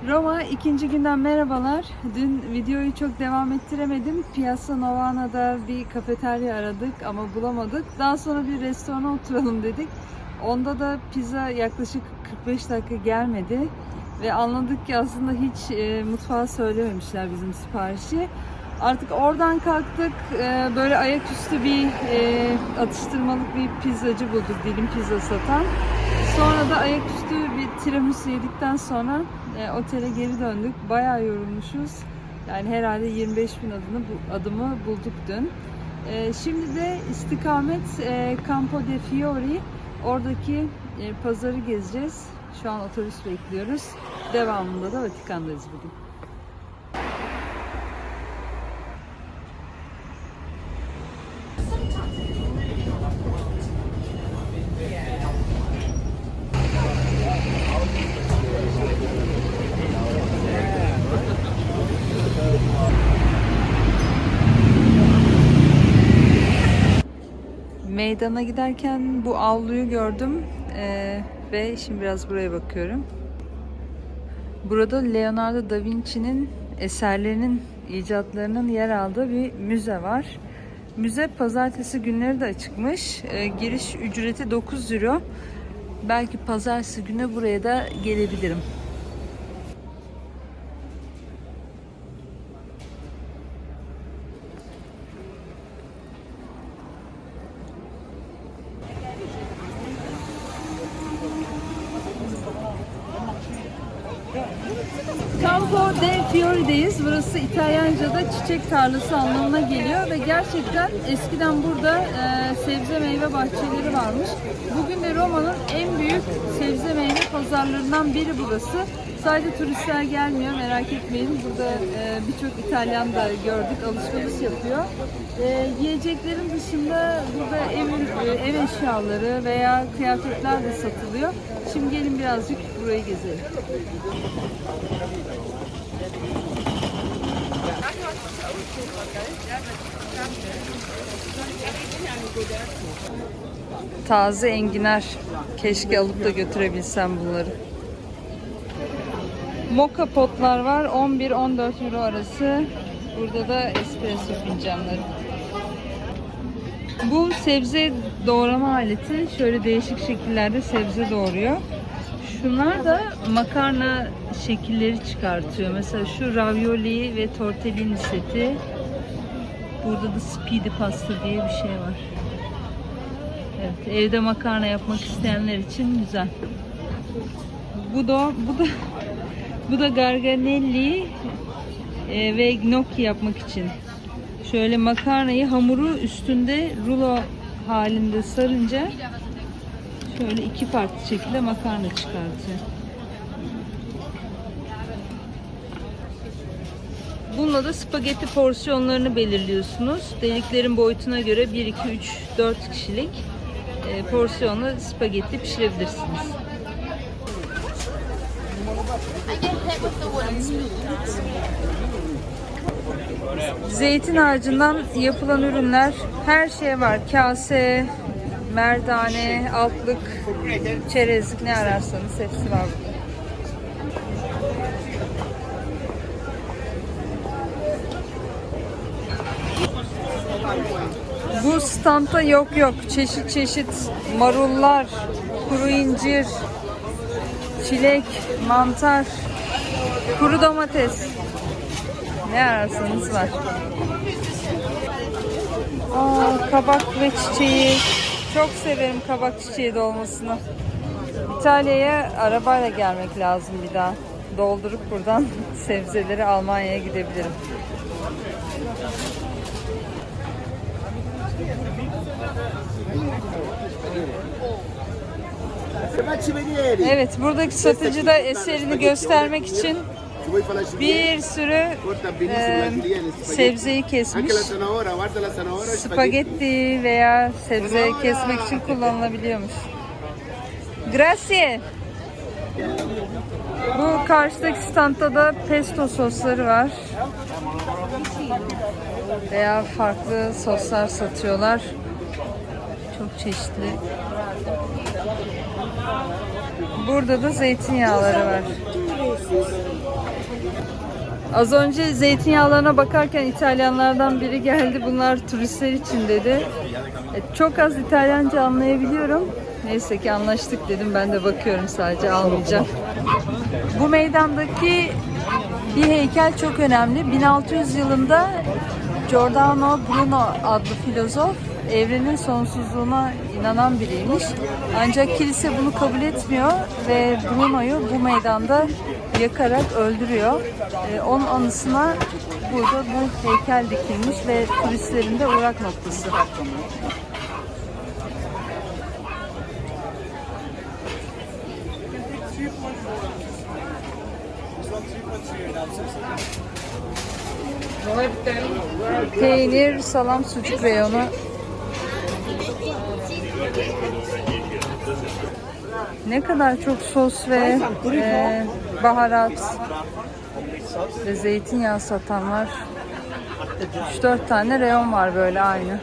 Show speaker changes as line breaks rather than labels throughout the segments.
Roma ikinci günden merhabalar. Dün videoyu çok devam ettiremedim. Piazza Novana'da bir kafeterya aradık ama bulamadık. Daha sonra bir restorana oturalım dedik. Onda da pizza yaklaşık 45 dakika gelmedi. Ve anladık ki aslında hiç mutfağa söylememişler bizim siparişi. Artık oradan kalktık. Böyle ayaküstü bir atıştırmalık bir pizzacı bulduk. Dilim pizza satan. Sonra da ayaküstü bir tiramisu yedikten sonra otele geri döndük. Bayağı yorulmuşuz. Yani herhalde 25 bin adımı bulduk dün. Şimdi de istikamet Campo de Fiori. Oradaki pazarı gezeceğiz. Şu an otobüs bekliyoruz. Devamında da Vatikan'dayız bugün. Meydana giderken bu avluyu gördüm ve şimdi biraz buraya bakıyorum. Burada Leonardo da Vinci'nin eserlerinin, icatlarının yer aldığı bir müze var. Müze pazartesi günleri de açıkmış. Giriş ücreti 9 euro. Belki pazartesi günü buraya da gelebilirim. Campo de Fiori'deyiz. Burası İtalyanca'da çiçek tarlası anlamına geliyor ve gerçekten eskiden burada sebze meyve bahçeleri varmış. Bugün de Roma'nın en büyük sebze meyve pazarlarından biri burası. Sadece turistler gelmiyor, merak etmeyin. Burada birçok İtalyan da gördük, alışveriş yapıyor. Yiyeceklerin dışında burada ev eşyaları veya kıyafetler de satılıyor. Şimdi gelin birazcık burayı gezelim. Taze enginar. Keşke alıp da götürebilsem bunları. Moka potlar var. 11-14 euro arası. Burada da espresso fincanları. Bu sebze doğrama aleti. Şöyle değişik şekillerde sebze doğruyor. Şunlar da makarna şekilleri çıkartıyor. Mesela şu ravioli ve tortellini seti. Burada da speedy pasta diye bir şey var. Evet, evde makarna yapmak isteyenler için güzel. Bu da garganelli ve gnocchi yapmak için. Şöyle makarnayı hamuru üstünde rulo halinde sarınca şöyle iki farklı şekilde makarna çıkartıyor. Bununla da spagetti porsiyonlarını belirliyorsunuz. Deliklerin boyutuna göre 1, 2, 3, 4 kişilik porsiyonla spagetti pişirebilirsiniz. Zeytin ağacından yapılan ürünler, her şey var. Kase, merdane, altlık, çerezlik, ne ararsanız hepsi var burada. Bu standta yok. Çeşit çeşit marullar, kuru incir, çilek, mantar, kuru domates. Ne ararsanız var. Kabak ve çiçeği. Çok severim kabak çiçeği dolmasını. İtalya'ya arabayla gelmek lazım bir daha. Doldurup buradan sebzeleri Almanya'ya gidebilirim. Evet, buradaki satıcı da eserini göstermek için bir sürü sebzeyi kesmiş. Spagetti veya sebze kesmek için kullanılabiliyormuş. Grazie. Bu karşıdaki standta da pesto sosları var. Veya farklı soslar satıyorlar. Çok çeşitli. Burada da zeytinyağları var. Az önce zeytinyağlarına bakarken İtalyanlardan biri geldi. Bunlar turistler için dedi. Çok az İtalyanca anlayabiliyorum. Neyse ki anlaştık dedim. Ben de bakıyorum, sadece almayacağım. Bu meydandaki bir heykel çok önemli. 1600 yılında Giordano Bruno adlı filozof evrenin sonsuzluğuna inanan biriymiş. Ancak kilise bunu kabul etmiyor ve Bruno'yu bu meydanda yakarak öldürüyor. Onun anısına burada bu heykel dikilmiş ve turistlerin de uğrak noktası. Peynir, salam, sucuk reyonu. Ne kadar çok sos ve baharat ve zeytinyağı satan var. 3-4 tane reyon var böyle aynı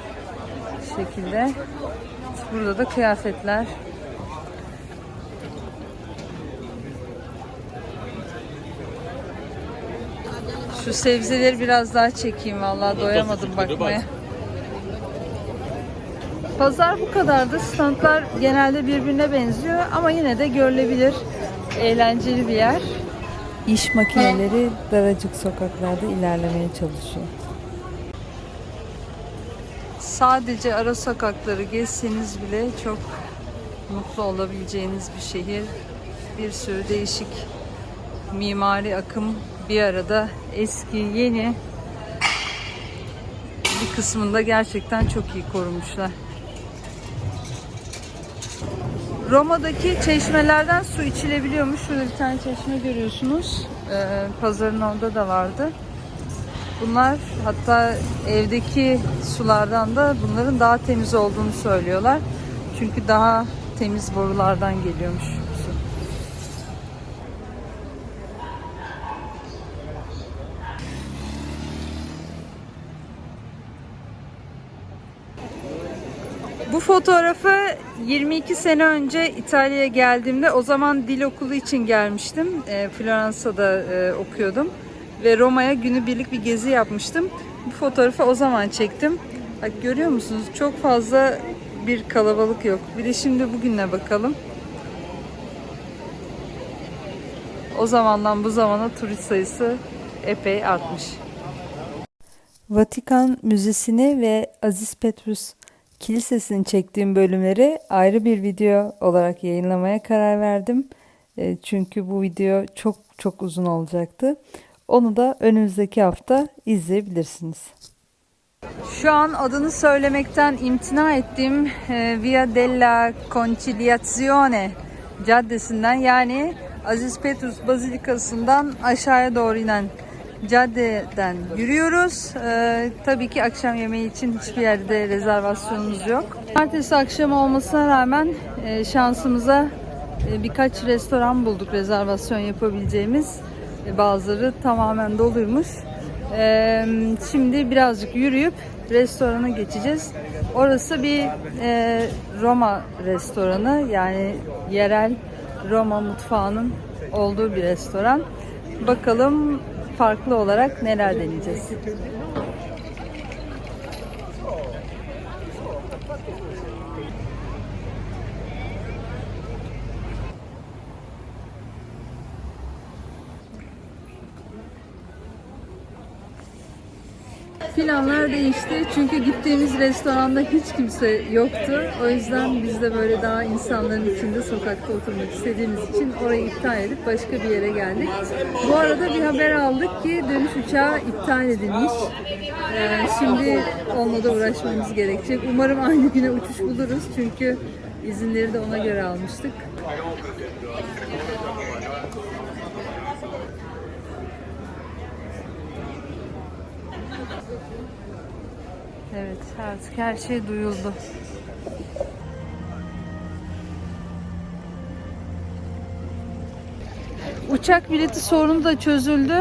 şekilde. Burada da kıyafetler. Şu sebzeleri biraz daha çekeyim, vallahi doyamadım bakmaya. Pazar bu kadardı. Standlar genelde birbirine benziyor ama yine de görülebilir. Eğlenceli bir yer. İş makineleri daracık sokaklarda ilerlemeye çalışıyor. Sadece ara sokakları gezseniz bile çok mutlu olabileceğiniz bir şehir. Bir sürü değişik mimari akım bir arada, eski, yeni. Bir kısmında gerçekten çok iyi korumuşlar. Roma'daki çeşmelerden su içilebiliyormuş. Şurada bir tane çeşme görüyorsunuz. Pazarın orada da vardı. Bunlar, hatta evdeki sulardan da bunların daha temiz olduğunu söylüyorlar. Çünkü daha temiz borulardan geliyormuş su. Bu fotoğrafı 22 sene önce İtalya'ya geldiğimde, o zaman dil okulu için gelmiştim. Floransa'da okuyordum. Ve Roma'ya günübirlik bir gezi yapmıştım. Bu fotoğrafı o zaman çektim. Bak, görüyor musunuz? Çok fazla bir kalabalık yok. Bir de şimdi bugüne bakalım. O zamandan bu zamana turist sayısı epey artmış. Vatikan Müzesi'ni ve Aziz Petrus Kilisesi'ni çektiğim bölümleri ayrı bir video olarak yayınlamaya karar verdim. Çünkü bu video çok uzun olacaktı. Onu da önümüzdeki hafta izleyebilirsiniz. Şu an adını söylemekten imtina ettiğim Via della Conciliazione caddesinden, yani Aziz Petrus Bazilikası'ndan aşağıya doğru inen caddeden yürüyoruz. Tabii ki akşam yemeği için hiçbir yerde rezervasyonumuz yok. Cumartesi akşamı olmasına rağmen şansımıza birkaç restoran bulduk rezervasyon yapabileceğimiz. Bazıları tamamen doluymuş. Şimdi birazcık yürüyüp restorana geçeceğiz. Orası bir Roma restoranı, yani yerel Roma mutfağının olduğu bir restoran. Bakalım farklı olarak neler deneyeceğiz. Planlar değişti çünkü gittiğimiz restoranda hiç kimse yoktu. O yüzden biz de böyle daha insanların içinde sokakta oturmak istediğimiz için orayı iptal edip başka bir yere geldik. Bu arada bir haber aldık ki dönüş uçağı iptal edilmiş. Şimdi onunla da uğraşmamız gerekecek. Umarım aynı güne uçuş buluruz çünkü izinleri de ona göre almıştık. Evet, artık her şey duyuldu. Uçak bileti sorunu da çözüldü.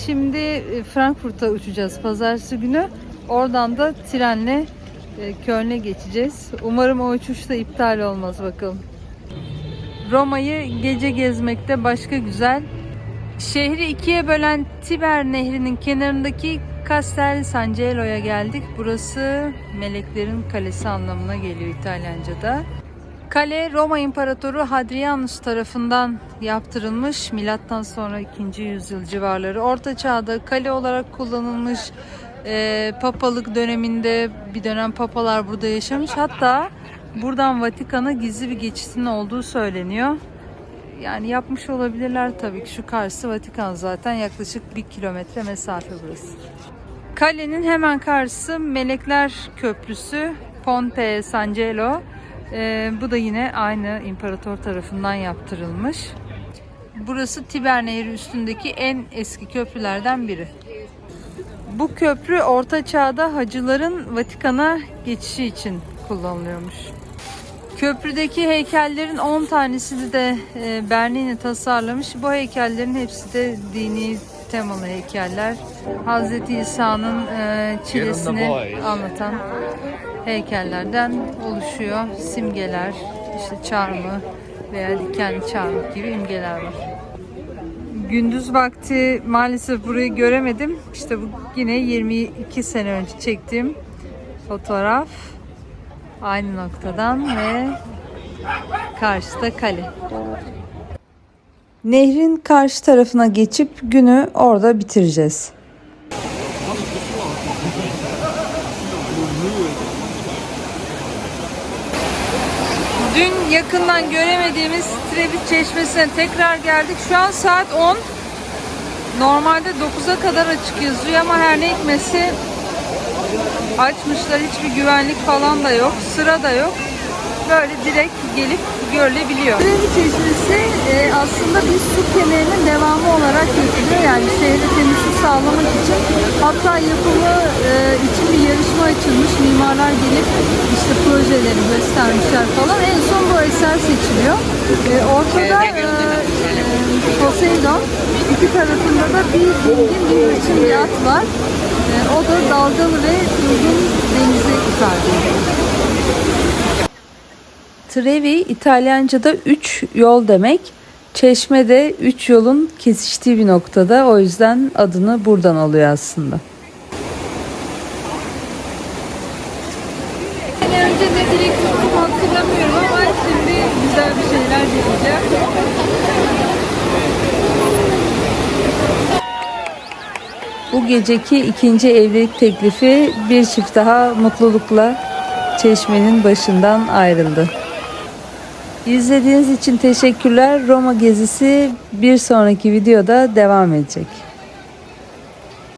Şimdi Frankfurt'a uçacağız pazartesi günü. Oradan da trenle Köln'e geçeceğiz. Umarım o uçuş da iptal olmaz, bakalım. Roma'yı gece gezmekte başka güzel Şehri ikiye bölen Tiber Nehri'nin kenarındaki Castel San Gelo'ya geldik. Burası meleklerin kalesi anlamına geliyor İtalyanca'da. Kale Roma İmparatoru Hadrianus tarafından yaptırılmış. Milattan sonra 2. yüzyıl civarları. Orta Çağ'da kale olarak kullanılmış. Papalık döneminde bir dönem papalar burada yaşamış. Hatta buradan Vatikan'a gizli bir geçitin olduğu söyleniyor. Yani yapmış olabilirler tabii ki. Şu karşısı Vatikan zaten. Yaklaşık 1 kilometre mesafe burası. Kalenin hemen karşısı Melekler Köprüsü Ponte San Gelo. Bu da yine aynı imparator tarafından yaptırılmış. Burası Tiber Nehri üstündeki en eski köprülerden biri. Bu köprü Orta Çağ'da hacıların Vatikan'a geçişi için kullanılıyormuş. Köprüdeki heykellerin 10 tanesini de Bernini tasarlamış. Bu heykellerin hepsi de dini temalı heykeller. Hazreti İsa'nın çilesini anlatan heykellerden oluşuyor. Simgeler, işte çarmıh veya dikenli çarmıh gibi imgeler var. Gündüz vakti maalesef burayı göremedim. İşte bu yine 22 sene önce çektiğim fotoğraf. Aynı noktadan ve karşıda kale. Nehrin karşı tarafına geçip günü orada bitireceğiz. Dün yakından göremediğimiz Trevi Çeşmesi'ne tekrar geldik. Şu an saat 10. Normalde 9'a kadar açık yazıyor ama her ne hikmetse açmışlar. Hiçbir güvenlik falan da yok. Sıra da yok. Böyle direkt gelip görülebiliyor. Trevi Çeşmesi aslında bir su kemerinin devamı olarak geçiliyor. Yani şehre temiz su sağlamak için. Hatta yapımı için bir yarışma açılmış. Mimarlar gelip işte projelerini göstermişler falan. En son bu eser seçiliyor. Ortada Poseidon. İki tarafında da bir dingin bir hırçın bir at var. O da dalgalı ve durgun denizi ifade ediyor. Trevi İtalyanca'da 3 yol demek. Çeşme de 3 yolun kesiştiği bir noktada. O yüzden adını buradan alıyor aslında. Önce ne direkt tuttum hatırlamıyorum ama şimdi güzel bir şeyler deneyeceğim. Bu geceki ikinci evlilik teklifi bir çift daha mutlulukla Çeşme'nin başından ayrıldı. İzlediğiniz için teşekkürler. Roma gezisi bir sonraki videoda devam edecek.